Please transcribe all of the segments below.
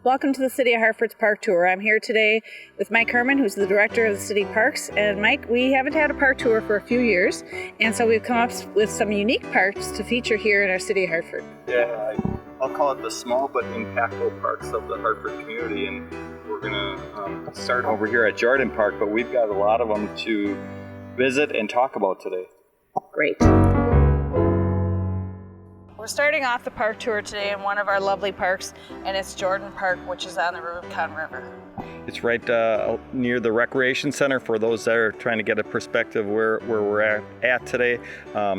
Welcome to the City of Hartford's Park Tour. I'm here today with Mike Hermann, who's the director of the City Parks. And Mike, we haven't had a park tour for a few years, and so we've come up with some unique parks to feature here in our City of Hartford. Yeah, I'll call it the small but impactful parks of the Hartford community, and we're going to start over here at Jordan Park, but we've got a lot of them to visit and talk about today. Great. We're starting off the park tour today in one of our lovely parks, and it's Jordan Park, which is on the Rubicon River. It's right near the Recreation Center for those that are trying to get a perspective where we're at today.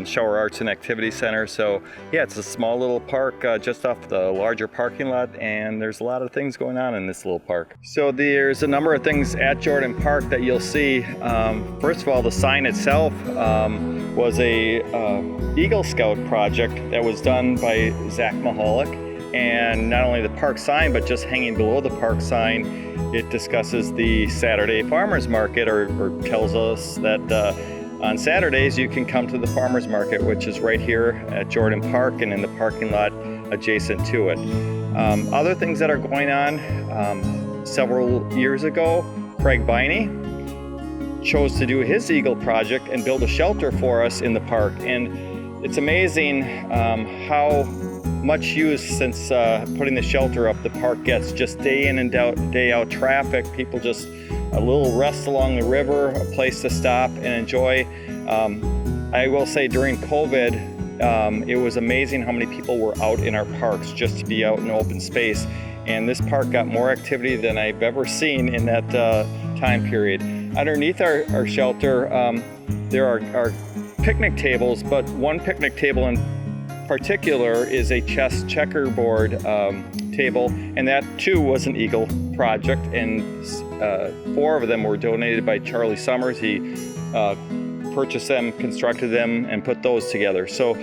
Shower Arts and Activity Center. So yeah, it's a small little park just off the larger parking lot, and there's a lot of things going on in this little park. So there's a number of things at Jordan Park that you'll see. First of all, the sign itself was a Eagle Scout project that was done by Zach Mahalik. And not only the park sign, but just hanging below the park sign, it discusses the Saturday farmers market, or tells us that on Saturdays you can come to the farmers market, which is right here at Jordan Park and in the parking lot adjacent to it. Other things that are going on, several years ago, Craig Biney chose to do his Eagle project and build a shelter for us in the park. And it's amazing how much use since putting the shelter up the park gets. Just day in and day out traffic, people just a little rest along the river, a place to stop and enjoy. I will say during COVID, it was amazing how many people were out in our parks just to be out in open space. And this park got more activity than I've ever seen in that time period. Underneath our shelter, there are picnic tables, but one picnic table in particular is a chess checkerboard table, and that too was an Eagle project, and 4 of them were donated by Charlie Summers. He purchased them, constructed them, and put those together. So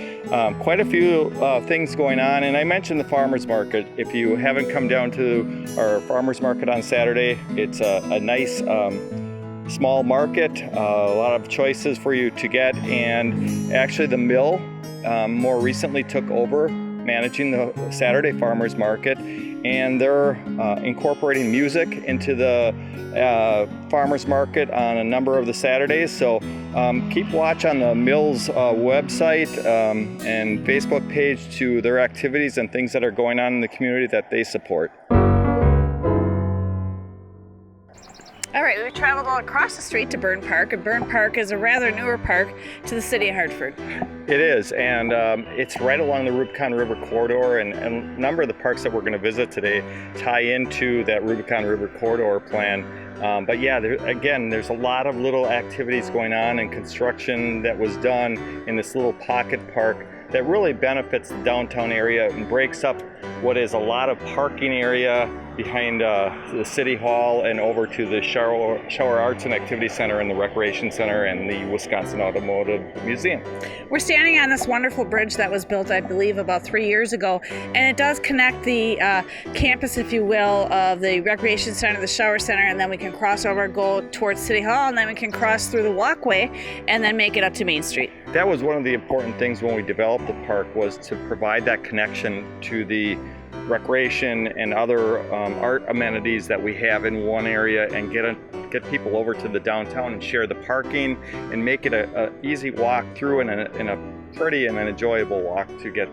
quite a few things going on. And I mentioned the farmers market. If you haven't come down to our farmers market on Saturday, it's a nice small market, a lot of choices for you to get. And actually the mill more recently took over managing the Saturday farmers market, and they're incorporating music into the farmers market on a number of the Saturdays. So keep watch on the mill's website and Facebook page to their activities and things that are going on in the community that they support. All right, we've traveled all across the street to Burn Park, and Burn Park is a rather newer park to the City of Hartford. It is, and it's right along the Rubicon River corridor, and a number of the parks that we're going to visit today tie into that Rubicon River corridor plan. But yeah, there's a lot of little activities going on and construction that was done in this little pocket park that really benefits the downtown area and breaks up what is a lot of parking area behind the City Hall and over to the Shower Arts and Activity Center and the Recreation Center and the Wisconsin Automotive Museum. We're standing on this wonderful bridge that was built, I believe, about 3 years ago, and it does connect the campus, if you will, of the Recreation Center, the Shower Center, and then we can cross over, go towards City Hall, and then we can cross through the walkway and then make it up to Main Street. That was one of the important things when we developed the park, was to provide that connection to the recreation and other art amenities that we have in one area, and get people over to the downtown and share the parking and make it a easy walk through and a pretty and an enjoyable walk to get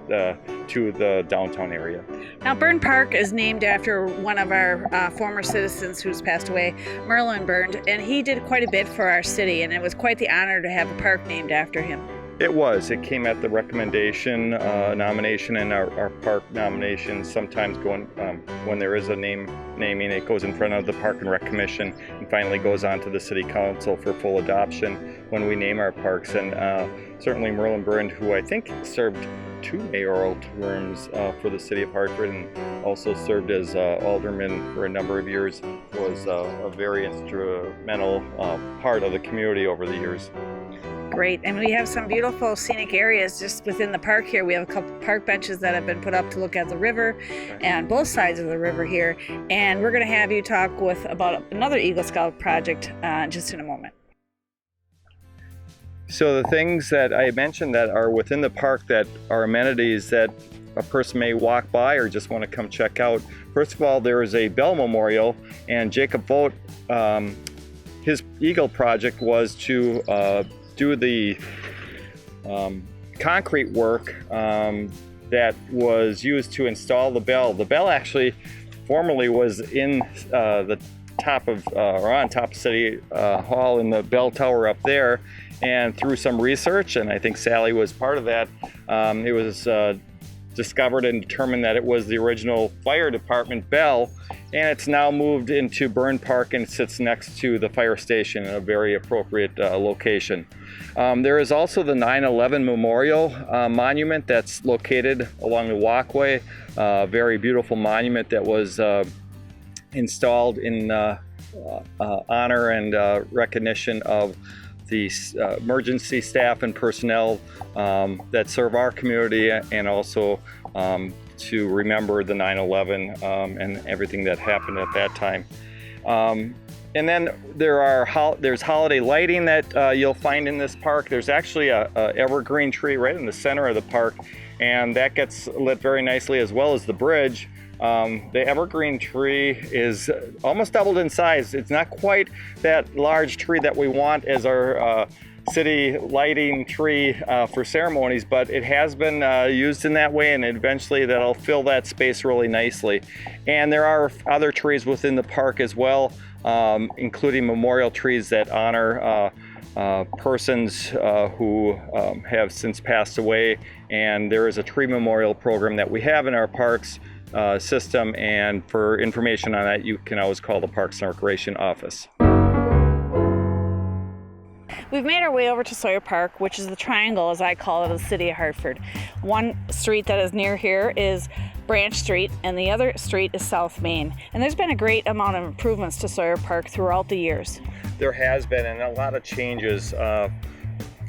to the downtown area. Now, Burn Park is named after one of our former citizens who's passed away, Merlin Burned, and he did quite a bit for our city, and it was quite the honor to have a park named after him. It was. It came at the recommendation nomination, and our park nomination sometimes going when there is a naming, it goes in front of the Park and Rec Commission and finally goes on to the City Council for full adoption when we name our parks. And certainly Merlin Burned, who I think served 2 mayoral terms for the City of Hartford and also served as alderman for a number of years, was a very instrumental part of the community over the years. Great, and we have some beautiful scenic areas just within the park here. We have a couple park benches that have been put up to look at the river and both sides of the river here, and we're going to have you talk about another Eagle Scout project just in a moment. So the things that I mentioned that are within the park that are amenities that a person may walk by or just want to come check out. First of all, there is a Bell Memorial, and Jacob Vogt, his Eagle project was to do the concrete work that was used to install the bell. The bell actually formerly was in the top of, or on top of City Hall in the bell tower up there, and through some research, and I think Sally was part of that, it was discovered and determined that it was the original fire department bell, and it's now moved into Burn Park and sits next to the fire station in a very appropriate location. There is also the 9/11 Memorial Monument that's located along the walkway, a very beautiful monument that was installed in honor and recognition of the emergency staff and personnel that serve our community, and also to remember the 9/11 and everything that happened at that time. And then there's holiday lighting that you'll find in this park. There's actually a evergreen tree right in the center of the park, and that gets lit very nicely, as well as the bridge. The evergreen tree is almost doubled in size. It's not quite that large tree that we want as our city lighting tree for ceremonies, but it has been used in that way, and eventually that'll fill that space really nicely. And there are other trees within the park as well, including memorial trees that honor persons who have since passed away. And there is a tree memorial program that we have in our parks system, and for information on that, you can always call the Parks and Recreation office. We've made our way over to Sawyer Park, which is the triangle, as I call it, of the city of Hartford. One street that is near here is Branch Street, and the other street is South Main. And there's been a great amount of improvements to Sawyer Park throughout the years. There has been, and a lot of changes.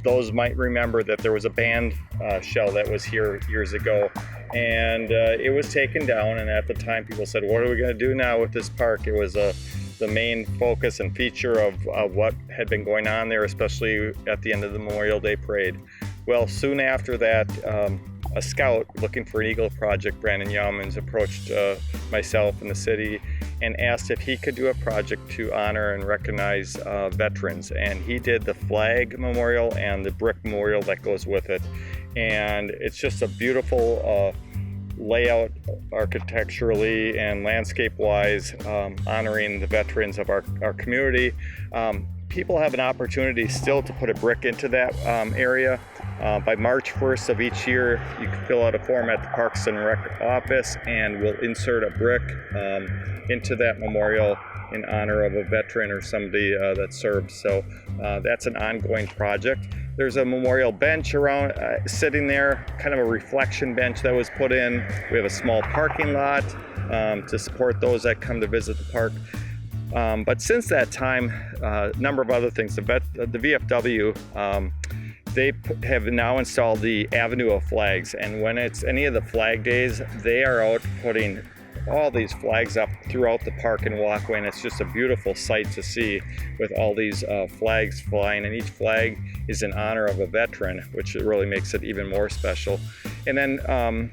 Those might remember that there was a band shell that was here years ago, and it was taken down, and at the time people said, what are we going to do now with this park? It was the main focus and feature of what had been going on there, especially at the end of the Memorial Day Parade. Well, soon after that, a scout looking for an Eagle project, Brandon Yeomans, approached myself and the city and asked if he could do a project to honor and recognize veterans. And he did the flag memorial and the brick memorial that goes with it. And it's just a beautiful layout architecturally and landscape-wise, honoring the veterans of our community. People have an opportunity still to put a brick into that area. By March 1st of each year, you can fill out a form at the Parks and Rec office, and we'll insert a brick into that memorial in honor of a veteran or somebody that served. So that's an ongoing project. There's a memorial bench around sitting there, kind of a reflection bench that was put in. We have a small parking lot to support those that come to visit the park. But since that time, a number of other things. The VFW, they have now installed the Avenue of Flags, and when it's any of the flag days, they are out putting all these flags up throughout the park and walkway, and it's just a beautiful sight to see with all these flags flying, and each flag is in honor of a veteran, which really makes it even more special. And then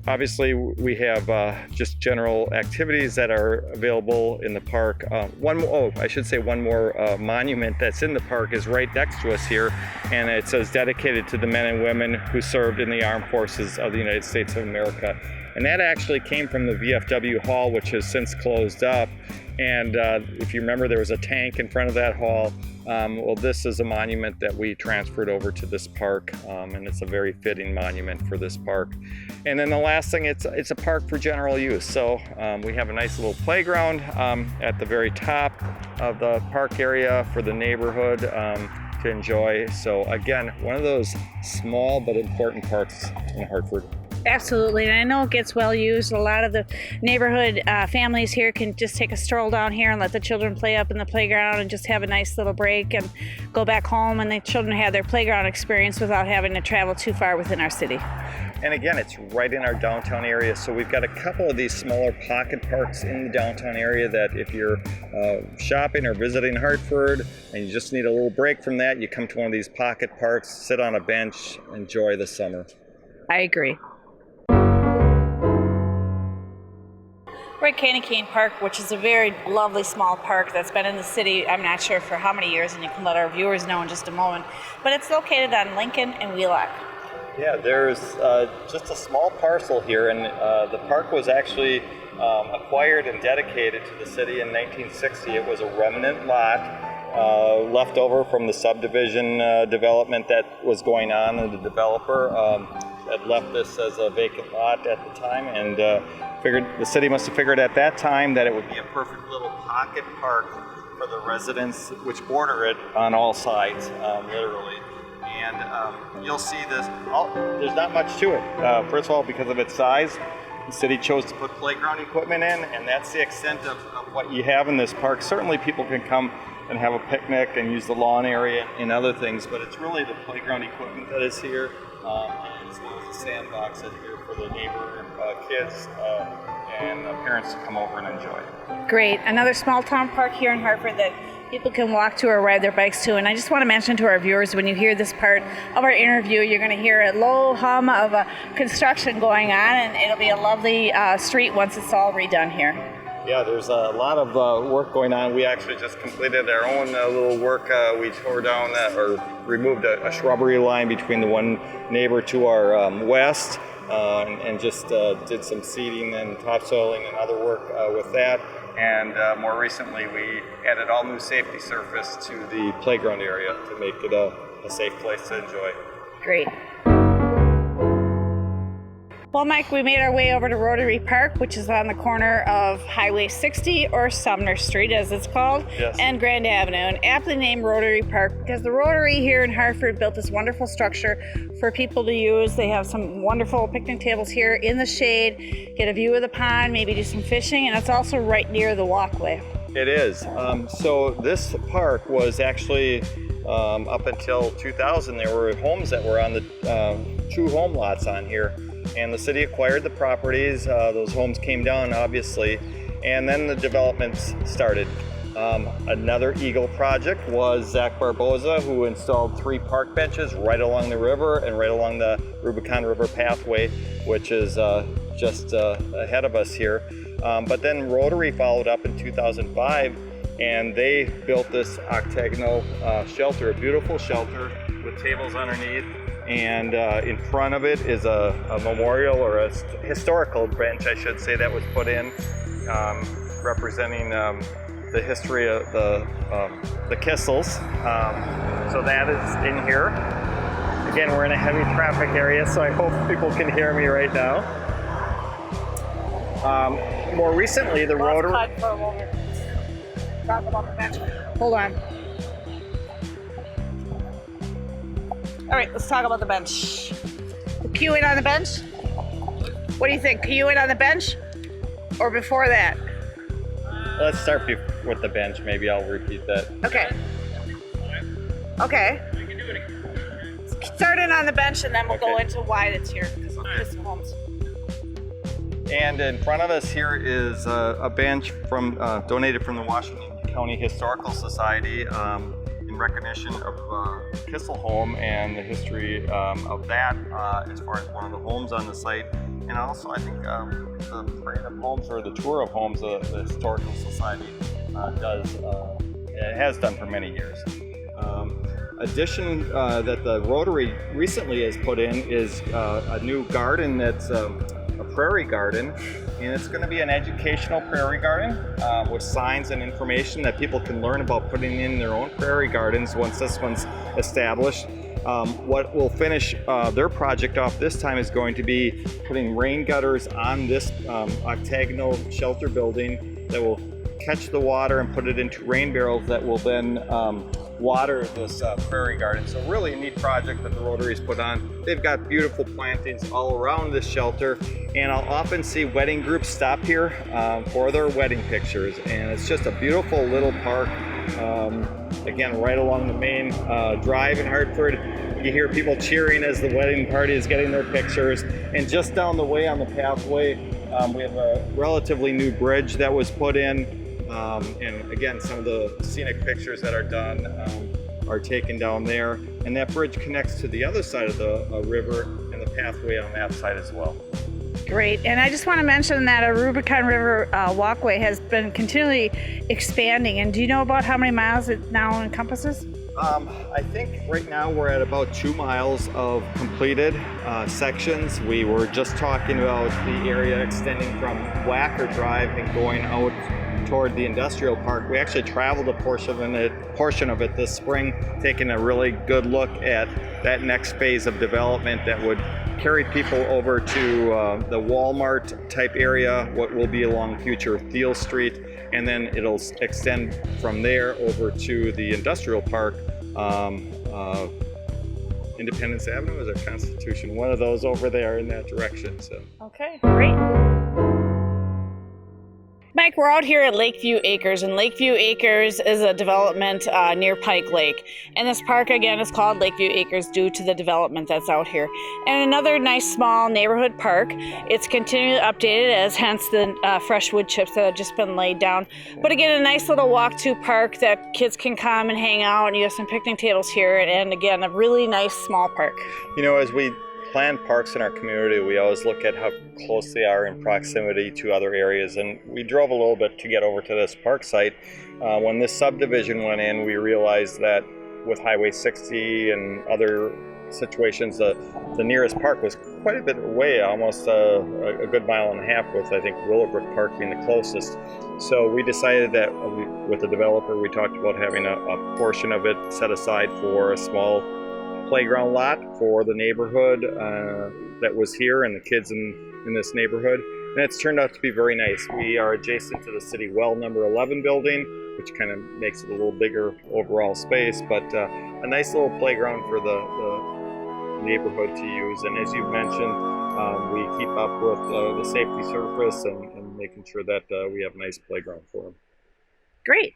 obviously we have just general activities that are available in the park. One more monument that's in the park is right next to us here, and it says dedicated to the men and women who served in the armed forces of the United States of America. And that actually came from the VFW hall, which has since closed up. And if you remember, there was a tank in front of that hall. Well, this is a monument that we transferred over to this park, and it's a very fitting monument for this park. And then the last thing, it's a park for general use. So we have a nice little playground at the very top of the park area for the neighborhood to enjoy. So again, one of those small but important parks in Hartford. Absolutely, and I know it gets well used. A lot of the neighborhood families here can just take a stroll down here and let the children play up in the playground and just have a nice little break and go back home, and the children have their playground experience without having to travel too far within our city. And again, it's right in our downtown area, so we've got a couple of these smaller pocket parks in the downtown area that if you're shopping or visiting Hartford and you just need a little break from that, you come to one of these pocket parks, sit on a bench, enjoy the summer. I agree. We're at Candy Cane Park, which is a very lovely small park that's been in the city, I'm not sure for how many years, and you can let our viewers know in just a moment. But it's located on Lincoln and Wheelock. Yeah, there's just a small parcel here, and the park was actually acquired and dedicated to the city in 1960. It was a remnant lot left over from the subdivision development that was going on, and the developer had left this as a vacant lot at the time, and figured the city must have figured at that time that it would be a perfect little pocket park for the residents which border it on all sides, literally. And you'll see this, there's not much to it. First of all, because of its size, the city chose to put playground equipment in, and that's the extent of what you have in this park. Certainly people can come and have a picnic and use the lawn area and other things, but it's really the playground equipment that is here, as well as the sandbox that's here for the neighbor kids and parents to come over and enjoy. Great. Another small town park here in Hartford that people can walk to or ride their bikes to. And I just want to mention to our viewers, when you hear this part of our interview, you're going to hear a low hum of construction going on, and it'll be a lovely street once it's all redone here. Yeah, there's a lot of work going on. We actually just completed our own little work. We tore down or removed a shrubbery line between the one neighbor to our west, and just did some seeding and topsoiling and other work with that. And more recently, we added all new safety surface to the playground area to make it a safe place to enjoy. Great. Well, Mike, we made our way over to Rotary Park, which is on the corner of Highway 60, or Sumner Street as it's called, yes, and Grand Avenue, and aptly named Rotary Park because the Rotary here in Hartford built this wonderful structure for people to use. They have some wonderful picnic tables here in the shade, get a view of the pond, maybe do some fishing, and it's also right near the walkway. It is. So this park was actually, up until 2000, there were homes that were on the true home lots on here. And the city acquired the properties. Those homes came down, obviously, and then the developments started. Another Eagle project was Zach Barboza, who installed 3 park benches right along the river and right along the Rubicon River pathway, which is just ahead of us here. But then Rotary followed up in 2005, and they built this octagonal shelter, a beautiful shelter with tables underneath. And in front of it is a memorial, or a historical bench, I should say, that was put in, representing the history of the Kissels. So that is in here. Again, we're in a heavy traffic area, so I hope people can hear me right now. More recently, the Rotary... Talk about the bench. Hold on. All right, let's talk about the bench. Queuing on the bench? What do you think? Queuing on the bench or before that? Let's start with the bench. Maybe I'll repeat that. Okay. Okay. Start in on the bench, and then we'll go into why it's here. Because of homes. And in front of us here is a bench from donated from the Washington County Historical Society. In recognition of Kissel home and the history of that, as far as one of the homes on the site, and also I think the parade of homes, or the tour of homes, the Historical Society has done for many years. Addition that the Rotary recently has put in is a new garden that's a prairie garden, and it's going to be an educational prairie garden with signs and information that people can learn about putting in their own prairie gardens once this one's established. What will finish their project off this time is going to be putting rain gutters on this octagonal shelter building that will catch the water and put it into rain barrels that will then water this prairie garden. So really a neat project that the Rotary's put on. They've got beautiful plantings all around this shelter, and I'll often see wedding groups stop here for their wedding pictures, and it's just a beautiful little park. Again, right along the main drive in Hartford. You hear people cheering as the wedding party is getting their pictures, and just down the way on the pathway we have a relatively new bridge that was put in. And again, some of the scenic pictures that are done are taken down there, and that bridge connects to the other side of the river and the pathway on that side as well. Great. And I just want to mention that a Rubicon River walkway has been continually expanding. And do you know about how many miles it now encompasses? I think right now we're at about 2 miles of completed sections. We were just talking about the area extending from Wacker Drive and going out toward the industrial park. We actually traveled a portion of it this spring, taking a really good look at that next phase of development that would carry people over to the Walmart type area, what will be along future Thiel Street, and then it'll extend from there over to the industrial park, Independence Avenue, is it Constitution? One of those over there in that direction. So. Okay, great. Mike, we're out here at Lakeview Acres, and Lakeview Acres is a development near Pike Lake. And this park, again, is called Lakeview Acres due to the development that's out here. And another nice small neighborhood park. It's continually updated, as hence the fresh wood chips that have just been laid down. But again, a nice little walk-to park that kids can come and hang out, and you have some picnic tables here. And again, a really nice small park. You know, as we plan parks in our community, we always look at how close they are in proximity to other areas, and we drove a little bit to get over to this park site. When this subdivision went in, we realized that with Highway 60 and other situations, the nearest park was quite a bit away, almost a good mile and a half, with I think Willowbrook Park being the closest. So we decided that with the developer, we talked about having a portion of it set aside for a small playground lot for the neighborhood that was here and the kids in this neighborhood, and it's turned out to be very nice. We are adjacent to the city well number 11 building, which kind of makes it a little bigger overall space, but a nice little playground for the neighborhood to use. And as you mentioned, we keep up with the safety surface and making sure that we have a nice playground for them. Great.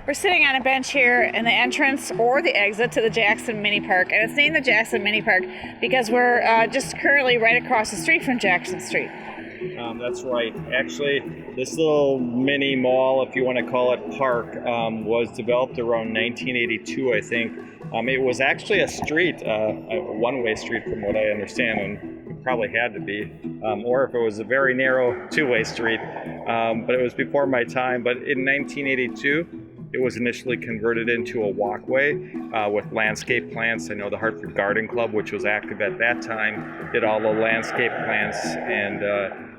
We're sitting on a bench here in the entrance or the exit to the Jackson Mini Park, and it's named the Jackson Mini Park because we're just currently right across the street from Jackson Street. That's right. Actually, this little mini mall, if you want to call it park, was developed around 1982, I think. It was actually a street, a one-way street from what I understand, and it probably had to be, or if it was a very narrow two-way street, but it was before my time. But in 1982, it was initially converted into a walkway with landscape plants. I know the Hartford Garden Club, which was active at that time, did all the landscape plants and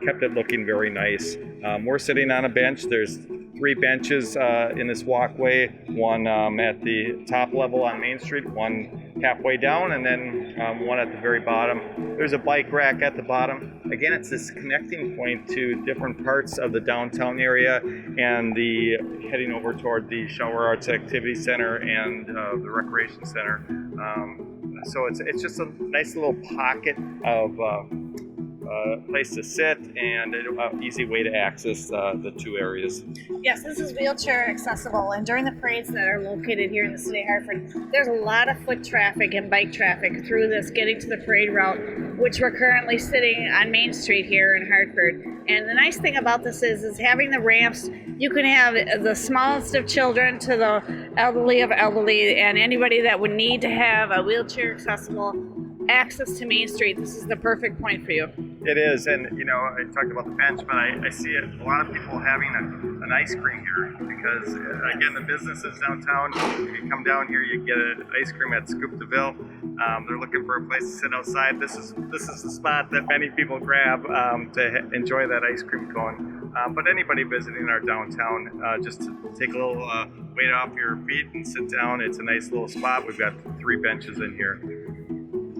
kept it looking very nice. We're sitting on a bench. There's 3 benches in this walkway, one at the top level on Main Street, one halfway down, and then one at the very bottom. There's a bike rack at the bottom. Again, it's this connecting point to different parts of the downtown area and the heading over toward the Shower Arts Activity Center and the Recreation Center. So it's just a nice little pocket of place to sit and an easy way to access the 2 areas. Yes, this is wheelchair accessible, and during the parades that are located here in the city of Hartford, there's a lot of foot traffic and bike traffic through this getting to the parade route, which we're currently sitting on Main Street here in Hartford. And the nice thing about this is having the ramps. You can have the smallest of children to the elderly of elderly, and anybody that would need to have a wheelchair accessible access to Main Street. This is the perfect point for you. It is, and you know, I talked about the bench, but I see it, a lot of people having an ice cream here because, again, the businesses downtown, if you come down here, you get an ice cream at Scoop de Ville. They're looking for a place to sit outside. This is the spot that many people grab to enjoy that ice cream cone. But anybody visiting our downtown, just to take a little weight off your feet and sit down, it's a nice little spot. We've got 3 benches in here.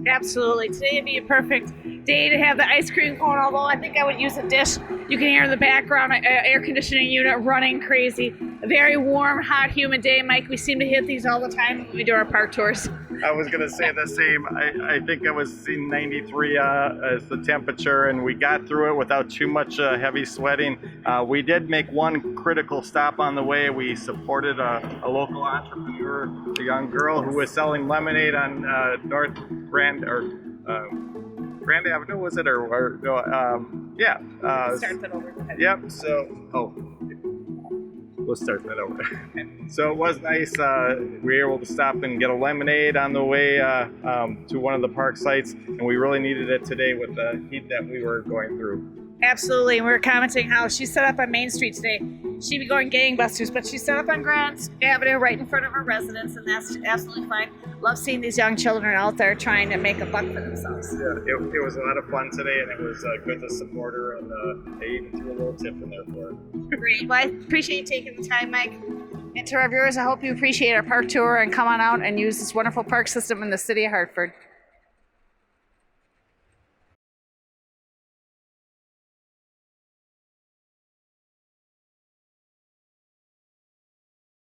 Absolutely. Today would be a perfect day to have the ice cream cone, although I think I would use a dish. You can hear in the background an air conditioning unit running crazy. A very warm, hot, humid day. Mike, we seem to hit these all the time when we do our park tours. I was going to say the same. I think I was seeing 93 as the temperature, and we got through it without too much heavy sweating. We did make one critical stop on the way. We supported a local entrepreneur, a young girl who was selling lemonade on North Grand Avenue, was it? Yeah. Start that over. Yep. So, we'll start that over. So it was nice. We were able to stop and get a lemonade on the way to one of the park sites, and we really needed it today with the heat that we were going through. Absolutely. And we were commenting how she set up on Main Street today. She'd be going gangbusters, but she set up on Grant Avenue right in front of her residence, and that's absolutely fine. Love seeing these young children out there trying to make a buck for themselves. Yeah, it was a lot of fun today, and it was good to support her, and they even threw a little tip in there for her. Great. Well, I appreciate you taking the time, Mike. And to our viewers, I hope you appreciate our park tour and come on out and use this wonderful park system in the city of Hartford.